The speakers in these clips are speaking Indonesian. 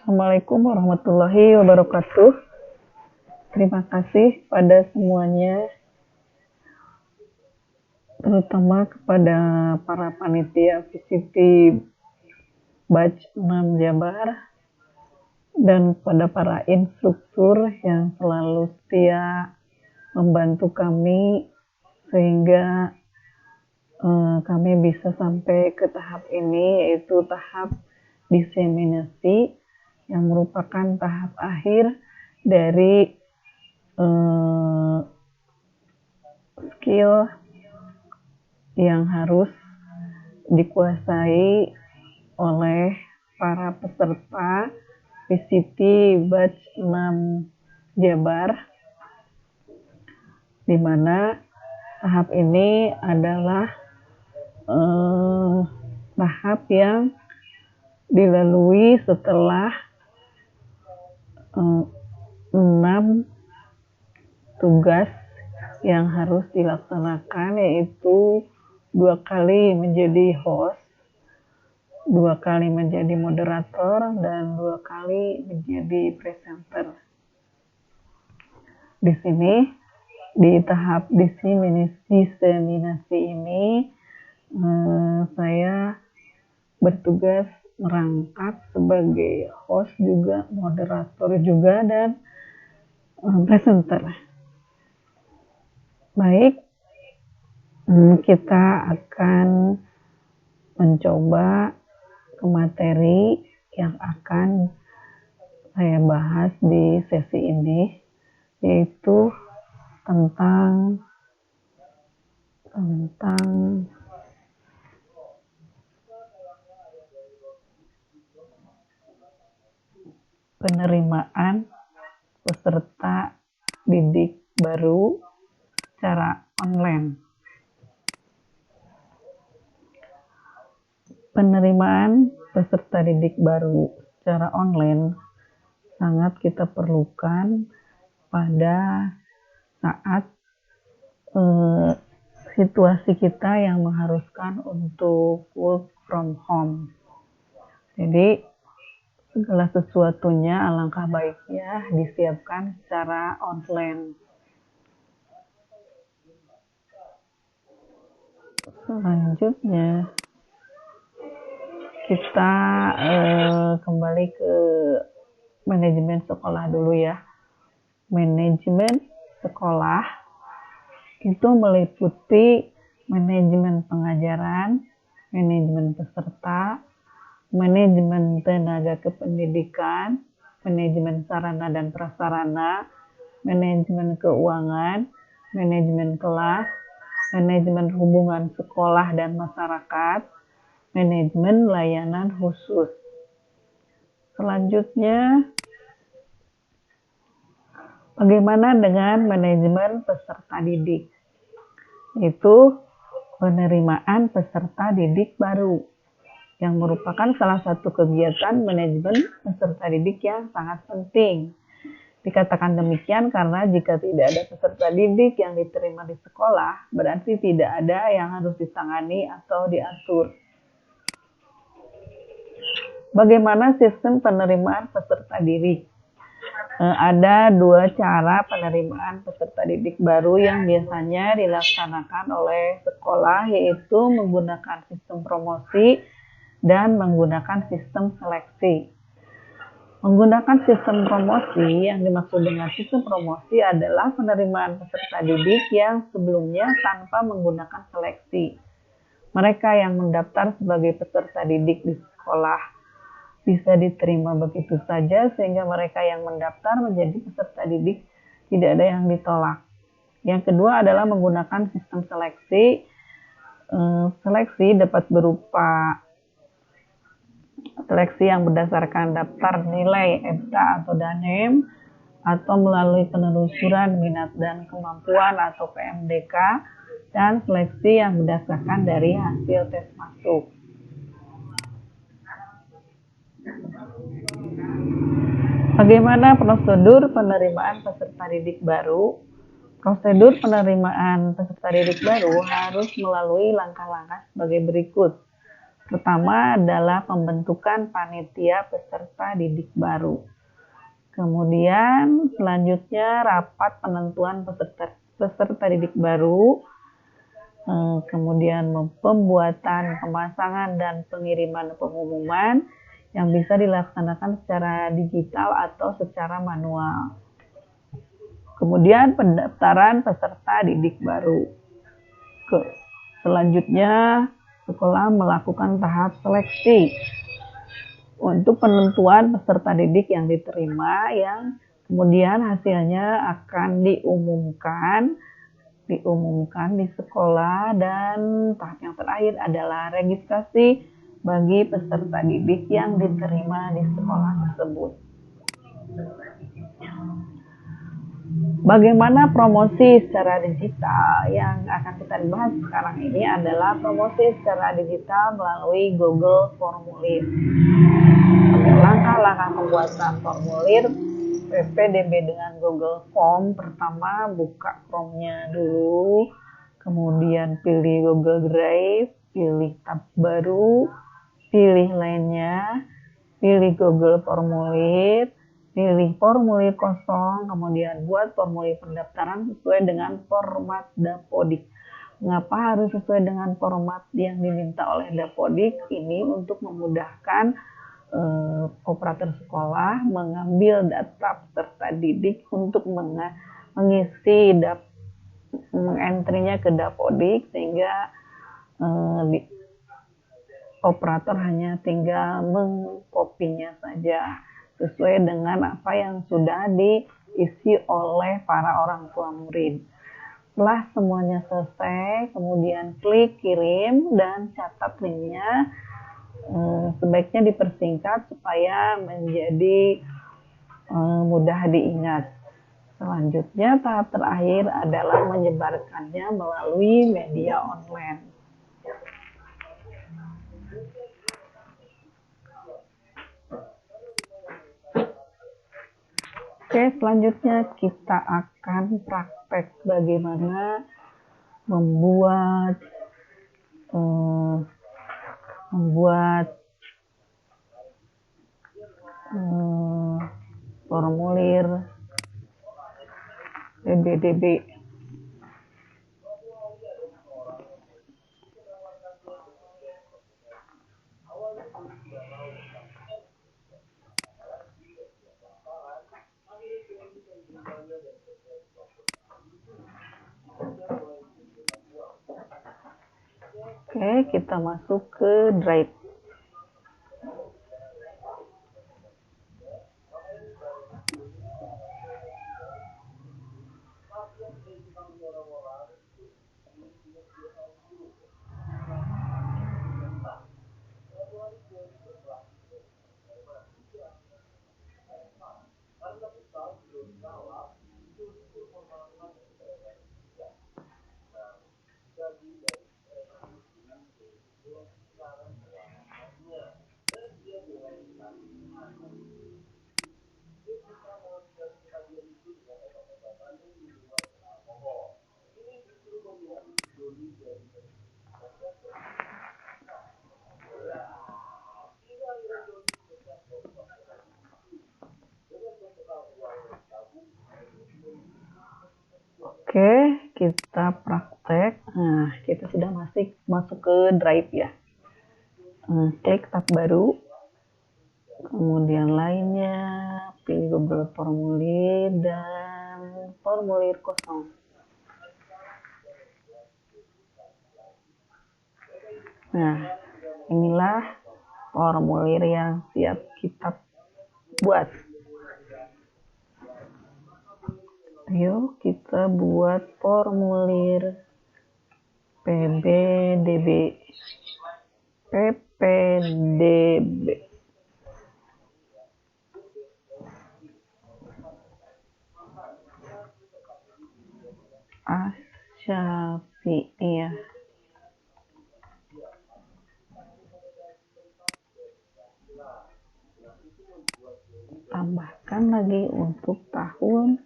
Assalamualaikum warahmatullahi wabarakatuh. Terima kasih pada semuanya, terutama kepada para panitia VCT Batch 6 Jabar dan pada para instruktur yang selalu setia membantu kami sehingga kami bisa sampai ke tahap ini, yaitu tahap diseminasi yang merupakan tahap akhir dari skill yang harus dikuasai oleh para peserta VCT Batch 6 Jabar, di mana tahap ini adalah tahap yang dilalui setelah 6 tugas yang harus dilaksanakan, yaitu 2 kali menjadi host, 2 kali menjadi moderator, dan 2 kali menjadi presenter. Di sini, di tahap diseminasi ini, saya bertugas merangkap sebagai host juga, moderator juga, dan presenter. Baik, kita akan mencoba ke materi yang akan saya bahas di sesi ini, yaitu tentang penerimaan peserta didik baru secara online. Penerimaan peserta didik baru secara online sangat kita perlukan pada saat situasi kita yang mengharuskan untuk work from home. Jadi segala sesuatunya alangkah baiknya disiapkan secara online. Selanjutnya kita kembali ke manajemen sekolah dulu ya. Manajemen sekolah itu meliputi manajemen pengajaran, manajemen peserta, manajemen tenaga kependidikan, manajemen sarana dan prasarana, manajemen keuangan, manajemen kelas, manajemen hubungan sekolah dan masyarakat, manajemen layanan khusus. Selanjutnya, bagaimana dengan manajemen peserta didik? Itu penerimaan peserta didik baru, yang merupakan salah satu kegiatan manajemen peserta didik yang sangat penting. Dikatakan demikian karena jika tidak ada peserta didik yang diterima di sekolah, berarti tidak ada yang harus ditangani atau diatur. Bagaimana sistem penerimaan peserta didik? Ada 2 cara penerimaan peserta didik baru yang biasanya dilaksanakan oleh sekolah, yaitu menggunakan sistem promosi dan menggunakan sistem seleksi. Menggunakan sistem promosi, yang dimaksud dengan sistem promosi adalah penerimaan peserta didik yang sebelumnya tanpa menggunakan seleksi. Mereka yang mendaftar sebagai peserta didik di sekolah bisa diterima begitu saja, sehingga mereka yang mendaftar menjadi peserta didik tidak ada yang ditolak. Yang kedua adalah menggunakan sistem seleksi. Seleksi dapat berupa seleksi yang berdasarkan daftar nilai EBTA atau DANEM, atau melalui penelusuran minat dan kemampuan atau PMDK, dan seleksi yang berdasarkan dari hasil tes masuk. Bagaimana prosedur penerimaan peserta didik baru? Prosedur penerimaan peserta didik baru harus melalui langkah-langkah sebagai berikut. Pertama adalah pembentukan panitia peserta didik baru. Kemudian selanjutnya rapat penentuan peserta didik baru. Kemudian pembuatan, pemasangan, dan pengiriman pengumuman yang bisa dilaksanakan secara digital atau secara manual. Kemudian pendaftaran peserta didik baru. Selanjutnya, sekolah melakukan tahap seleksi untuk penentuan peserta didik yang diterima, yang kemudian hasilnya akan diumumkan di sekolah. Dan tahap yang terakhir adalah registrasi bagi peserta didik yang diterima di sekolah tersebut. Bagaimana promosi secara digital? Yang akan kita bahas sekarang ini adalah promosi secara digital melalui Google Formulir. Langkah-langkah pembuatan formulir PPDB dengan Google Form. Pertama, buka Chrome-nya dulu, kemudian pilih Google Drive, pilih tab baru, pilih lainnya, pilih Google Formulir, pilih formulir kosong, kemudian buat formulir pendaftaran sesuai dengan format Dapodik. Mengapa harus sesuai dengan format yang diminta oleh Dapodik? Ini untuk memudahkan operator sekolah mengambil data peserta didik untuk mengisi mengentrinya ke Dapodik, sehingga operator hanya tinggal mengkopinya saja sesuai dengan apa yang sudah diisi oleh para orang tua murid. Setelah semuanya selesai, kemudian klik kirim dan catat linknya. Sebaiknya dipersingkat supaya menjadi mudah diingat. Selanjutnya, tahap terakhir adalah menyebarkannya melalui media online. Oke, selanjutnya kita akan praktek bagaimana membuat formulir PPDB. Oke, kita masuk ke Drive. Oke, kita praktek. Nah, kita sudah masuk ke Drive ya. Klik tab baru, kemudian lainnya, pilih Google Formulir dan formulir kosong. Nah, inilah formulir yang siap kita buat. Ayo kita buat formulir PPDB. Asyafi'iyah. Tambahkan lagi untuk tahun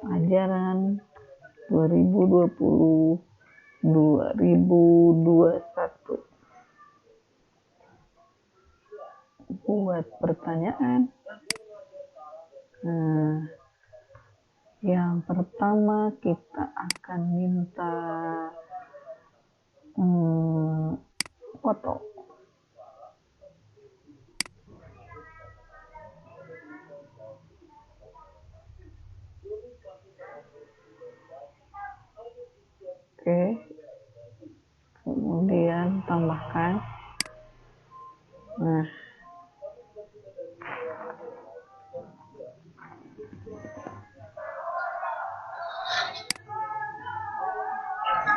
ajaran 2020-2021. buat pertanyaan. Nah, yang pertama kita akan minta foto. Oke, kemudian tambahkan. Nah,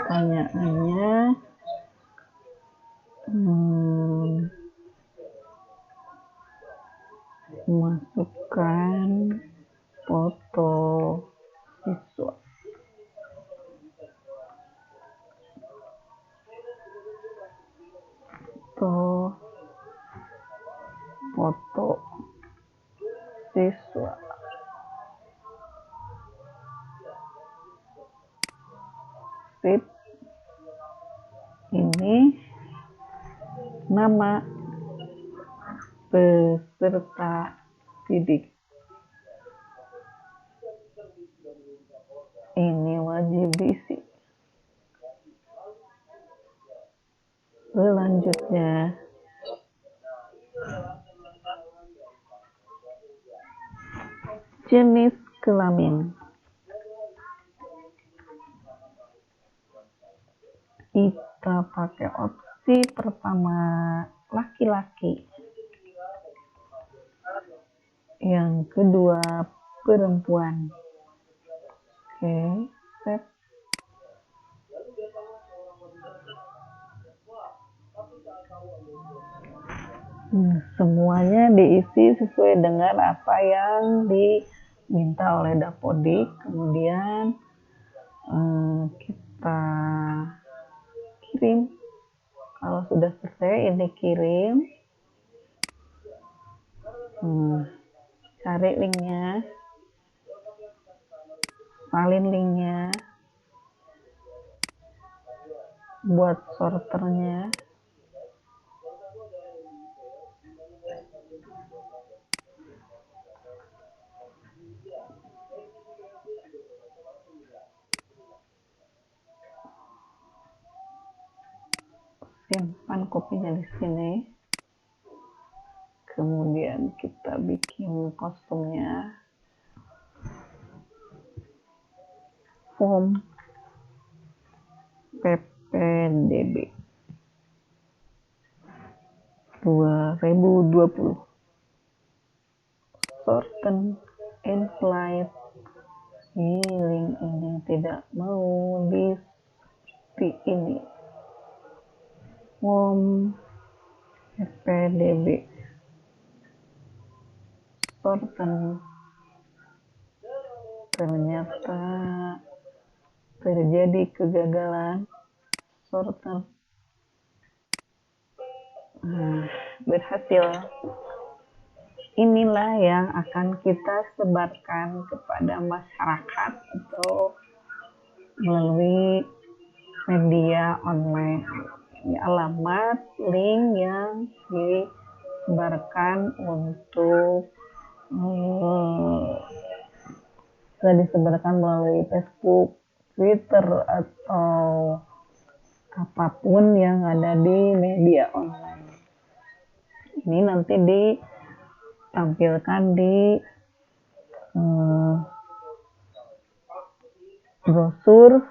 pertanyaannya masukkan foto siswa. Foto siswa. Sip. Ini nama peserta didik. Ini wajib diisi. Selanjutnya, jenis kelamin. Kita pakai opsi pertama laki-laki. Yang kedua perempuan. Oke, set. Semuanya diisi sesuai dengan apa yang diminta oleh Dapodik. Kemudian kita kirim. Kalau sudah selesai, ini kirim. Cari linknya, salin linknya, buat sorternya. Simpan kopinya di sini. Kemudian kita bikin kostumnya. Form PPDB 2020. Shorten and slide. Link ini tidak mau di ini. Form PPDB. Shorten. Ternyata terjadi kegagalan sorter. Berhasil. Inilah yang akan kita sebarkan kepada masyarakat atau melalui media online. Ini alamat link yang disebarkan untuk bisa disebarkan melalui Facebook, Twitter, atau apapun yang ada di media online. Ini nanti ditampilkan di brosur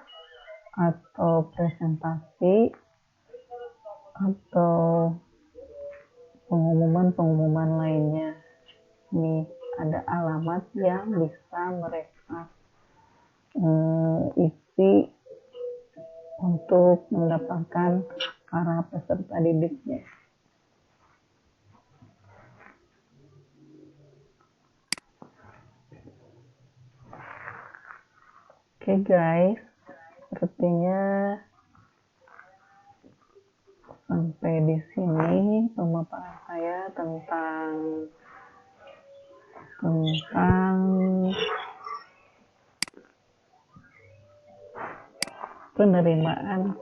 atau presentasi atau pengumuman lainnya. Ini ada alamat yang bisa mereka isi untuk mendapatkan para peserta didiknya. Oke guys, sepertinya sampai di sini pemaparan saya tentang penerimaan